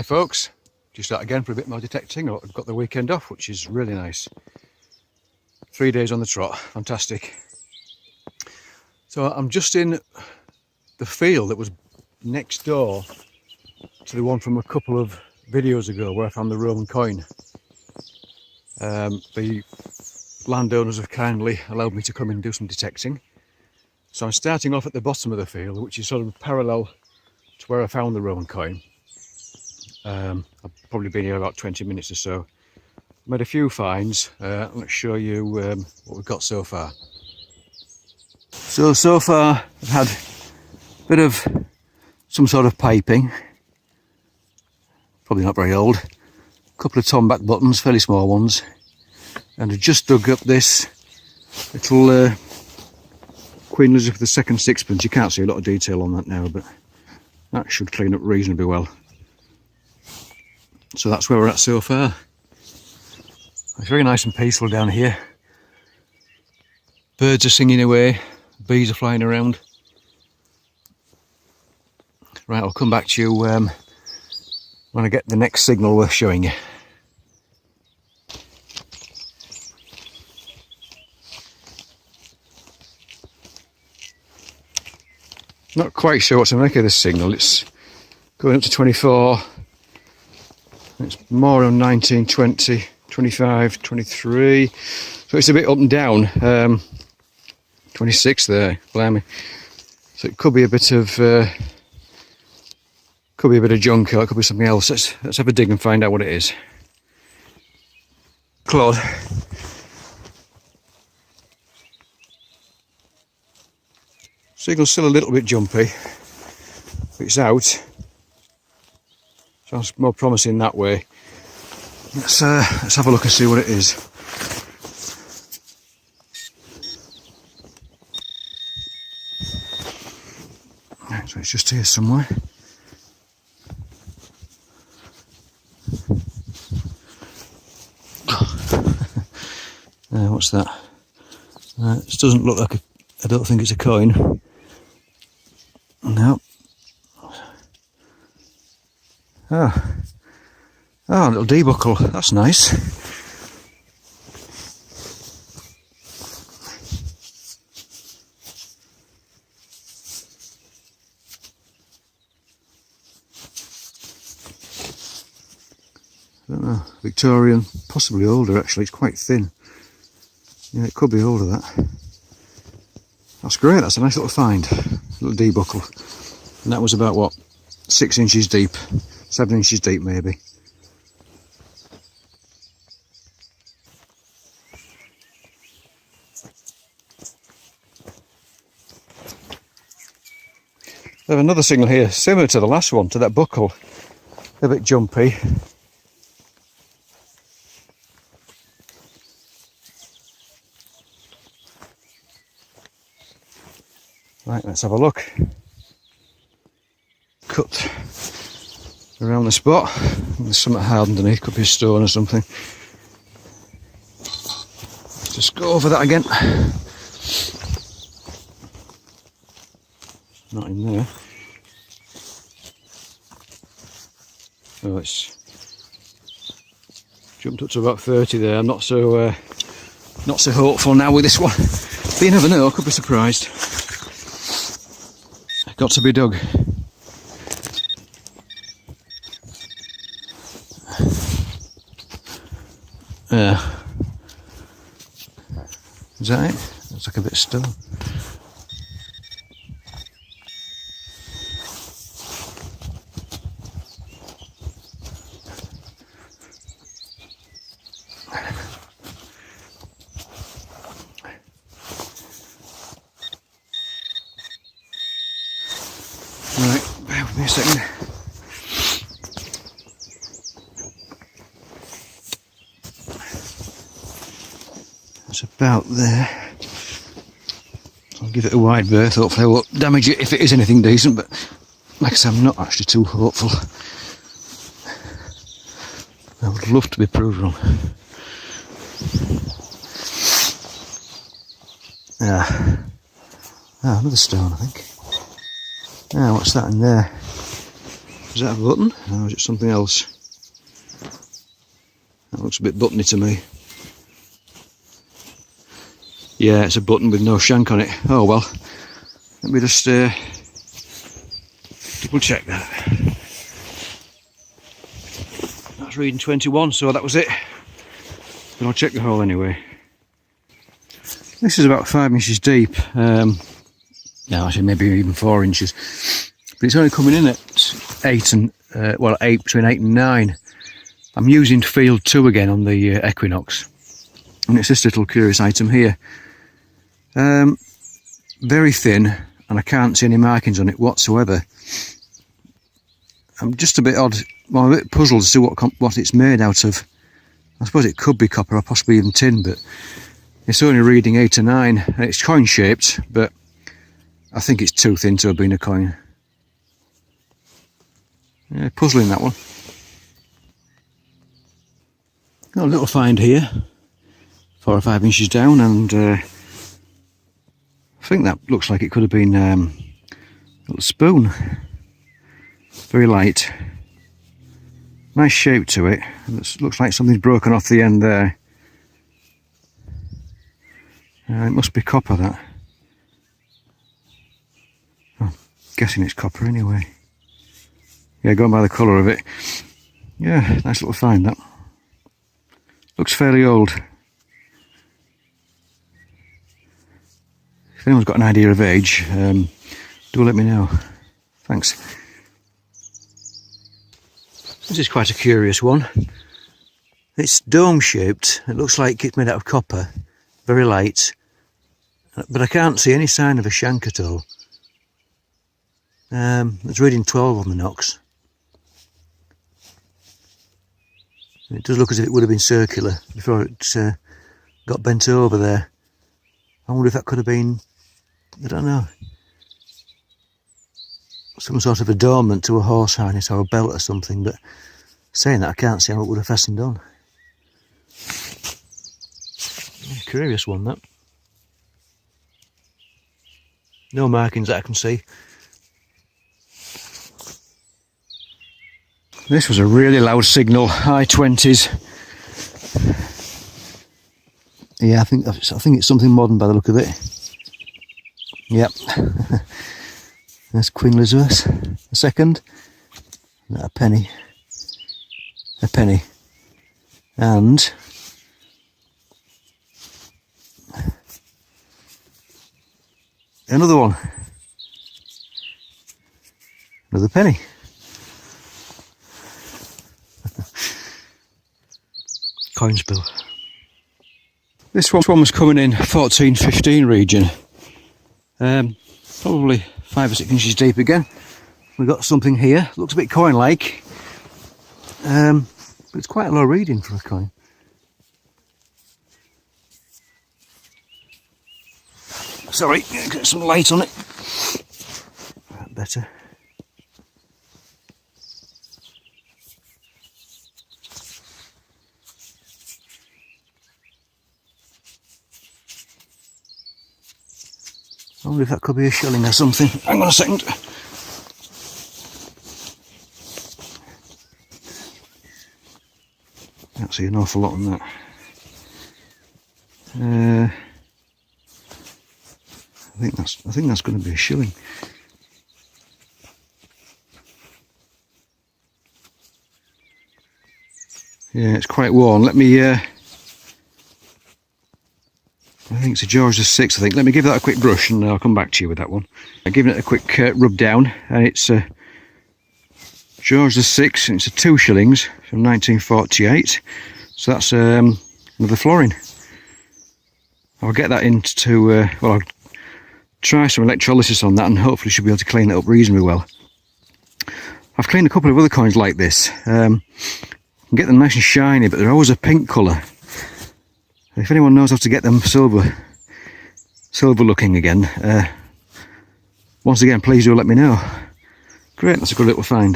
Hi folks, just out again for a bit more detecting. I've got the weekend off, which is really nice. 3 days on the trot, fantastic. So I'm just in the field that was next door to the one from a couple of videos ago where I found the Roman coin. The landowners have kindly allowed me to come in and do some detecting. So I'm starting off at the bottom of the field, which is sort of parallel to where I found the Roman coin. I've probably been here about 20 minutes or so. Made a few finds. Let's show you what we've got so far. So far I've had a bit of some sort of piping. Probably not very old. A couple of tomback buttons, fairly small ones. And I've just dug up this little Queen Elizabeth II sixpence. You can't see a lot of detail on that now, but that should clean up reasonably well. So that's where we're at so far. It's very nice and peaceful down here. Birds are singing away, bees are flying around. Right, I'll come back to you when I get the next signal worth showing you. Not quite sure what to make of this signal. It's going up to 24. It's more on 19, 20, 25, 23. So it's a bit up and down. 26 there, blimey. So it could be a bit of junk, or it could be something else. Let's have a dig and find out what it is. Claude. Signal's still a little bit jumpy, but it's out. Sounds more promising that way. Let's have a look and see what it is. Right, so it's just here somewhere. What's that? This doesn't look like I don't think it's a coin. No. Oh, a little D-buckle, that's nice. I don't know, Victorian, possibly older actually, it's quite thin. Yeah, it could be older that. That's great, that's a nice little find, little D-buckle. And that was about what, 6 inches deep, 7 inches deep maybe. I have another signal here, similar to the last one, to that buckle. A bit jumpy. Right, let's have a look. Cut around the spot. There's something hard underneath, could be a stone or something. Just go over that again. Not in there. Oh, it's jumped up to about 30 there. I'm not so hopeful now with this one. But you never know, I could be surprised. Got to be dug. Yeah. Is that it? Looks like a bit of stone. Right, bear with me a second. It's about there. I'll give it a wide berth, hopefully I won't damage it if it is anything decent, but like I said, I'm not actually too hopeful. I would love to be proved wrong. Yeah. Ah, another stone, I think. Ah, what's that in there? Does that have a button? Or is it something else? That looks a bit buttony to me. Yeah, it's a button with no shank on it. Oh well. Let me just double check that. That's reading 21, so that was it. But I'll check the hole anyway. This is about 5 inches deep. No, actually maybe even 4 inches. But it's only coming in at 8 and between 8 and 9. I'm using field 2 again on the Equinox, and it's this little curious item here. Very thin, and I can't see any markings on it whatsoever. I'm just a bit I'm a bit puzzled as to what it's made out of. I suppose it could be copper or possibly even tin, but it's only reading 8 or 9, and it's coin shaped, but I think it's too thin to have been a coin. Yeah, puzzling that one. Got a little find here, 4 or 5 inches down, and I think that looks like it could have been a little spoon. Very light. Nice shape to it. It looks like something's broken off the end there. It must be copper, that. I'm guessing it's copper anyway. Yeah, going by the colour of it. Yeah, nice little find that. Looks fairly old. If anyone's got an idea of age, do let me know. Thanks. This is quite a curious one. It's dome shaped. It looks like it's made out of copper. Very light. But I can't see any sign of a shank at all. It's reading 12 on the Nox. It does look as if it would have been circular before it got bent over there. I wonder if that could have been, I don't know, some sort of adornment to a horse harness or a belt or something, but saying that, I can't see how it would have fastened on. Yeah, curious one, that. No markings that I can see. This was a really loud signal, high 20s. Yeah, I think it's something modern by the look of it. Yep. There's Queen Elizabeth. A second. A penny. A penny. And another one. Another penny. Coin spill. This one was coming in 14-15 region. Probably 5 or 6 inches deep again. We've got something here. Looks a bit coin-like. But it's quite a low reading for a coin. Sorry, get some light on it. Better. I wonder if that could be a shilling or something. Hang on a second. Can't see an awful lot on that. I think that's going to be a shilling. Yeah, it's quite worn. Let me. I think it's a George VI. I think. Let me give that a quick brush, and I'll come back to you with that one. I'm giving it a quick rub down, and it's a George VI, and it's a 2 shillings from 1948. So that's another florin. I'll get that into. Well, I'll try some electrolysis on that, and hopefully should be able to clean it up reasonably well. I've cleaned a couple of other coins like this. You can get them nice and shiny, but they're always a pink colour. If anyone knows how to get them silver looking again, once again, please do let me know. Great, that's a good little find.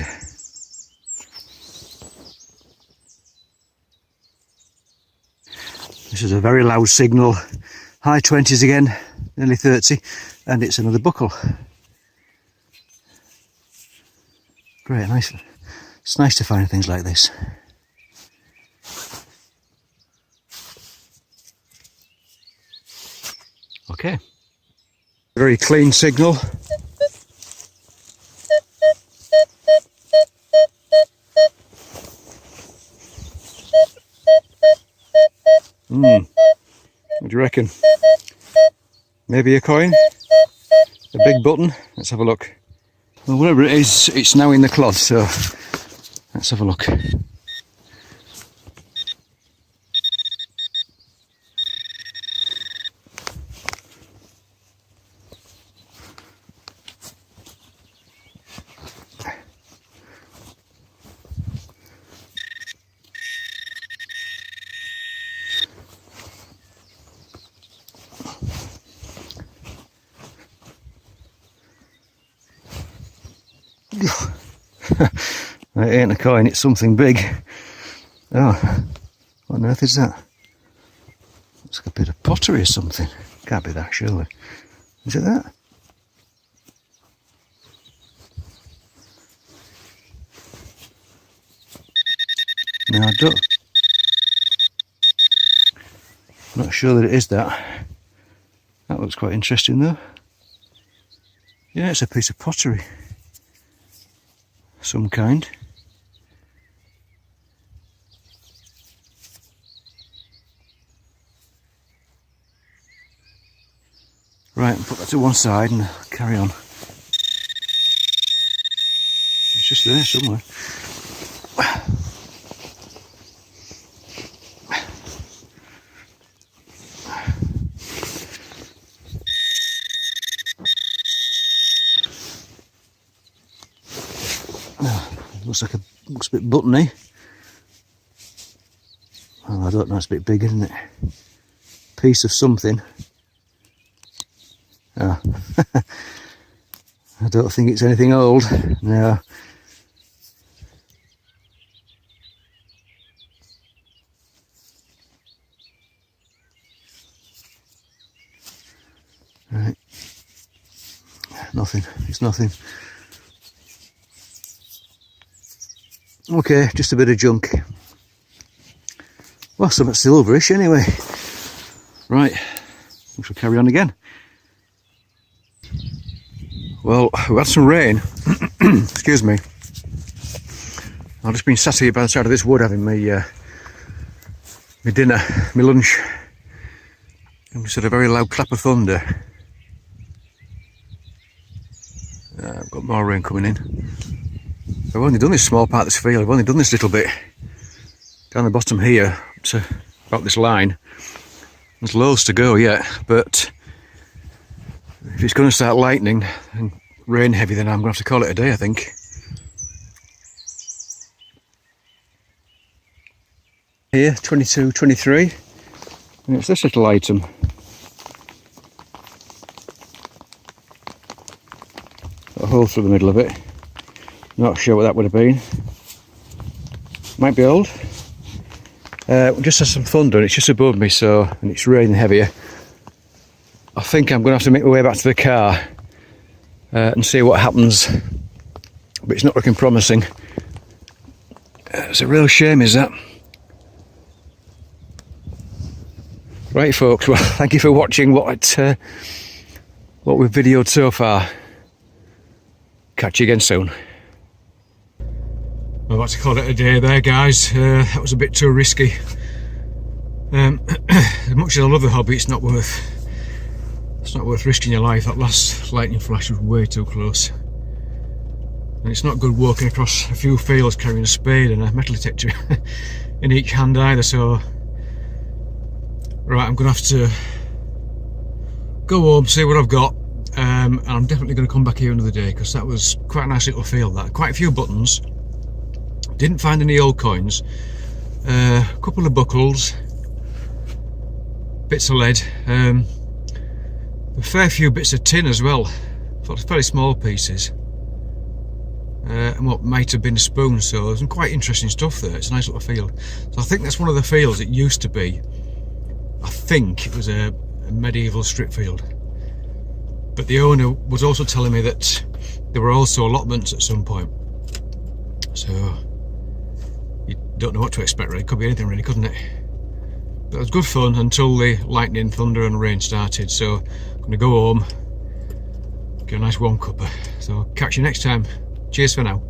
This is a very loud signal, high 20s again, nearly 30, and it's another buckle. Great, nice. It's nice to find things like this. Okay. Very clean signal. What do you reckon? Maybe a coin? A big button? Let's have a look. Well, whatever it is, it's now in the cloth, so let's have a look. It ain't a coin, it's something big. Oh, what on earth is that? It's like a bit of pottery or something. Can't be that, surely. Is it that? No, I don't. Not sure that it is that. That looks quite interesting though. Yeah, it's a piece of pottery. Some kind. Right, put that to one side and carry on. It's just there somewhere. Looks a bit buttony. Well, I don't know, it's a bit big, isn't it? Piece of something. Oh. I don't think it's anything old. No. Right. Nothing. It's nothing. Okay, just a bit of junk. Well, something silverish anyway. Right, we shall carry on again. Well, we had some rain. Excuse me. I've just been sat here by the side of this wood having my dinner, my lunch. And we heard a very loud clap of thunder. I've got more rain coming in. I've only done this small part of this field. I've only done this little bit down the bottom here to about this line. There's loads to go yet, but if it's going to start lightning and rain heavy, then I'm going to have to call it a day, I think. Here, 22, 23, and it's this little item. Got a hole through the middle of it. Not sure what that would have been. Might be old. Just has some thunder and it's just above me, so, and it's raining heavier. I think I'm going to have to make my way back to the car and see what happens. But it's not looking promising. It's a real shame, is that? Right, folks. Well, thank you for watching what we've videoed so far. Catch you again soon. I've got to call it a day there, guys. That was a bit too risky. As much as I love the hobby, it's not worth risking your life. That last lightning flash was way too close. And it's not good walking across a few fields carrying a spade and a metal detector in each hand either, so... Right, I'm going to have to go home, see what I've got, and I'm definitely going to come back here another day, because that was quite a nice little field, that. Quite a few buttons. Didn't find any old coins. A couple of buckles. Bits of lead. A fair few bits of tin as well. Fairly small pieces. And what might have been a spoon, so there's some quite interesting stuff there. It's a nice little field. So I think that's one of the fields it used to be. I think it was a medieval strip field. But the owner was also telling me that there were also allotments at some point. So don't know what to expect really. It could be anything really, couldn't it? But it was good fun until the lightning, thunder and rain started. So I'm going to go home, get a nice warm cuppa. So catch you next time. Cheers for now.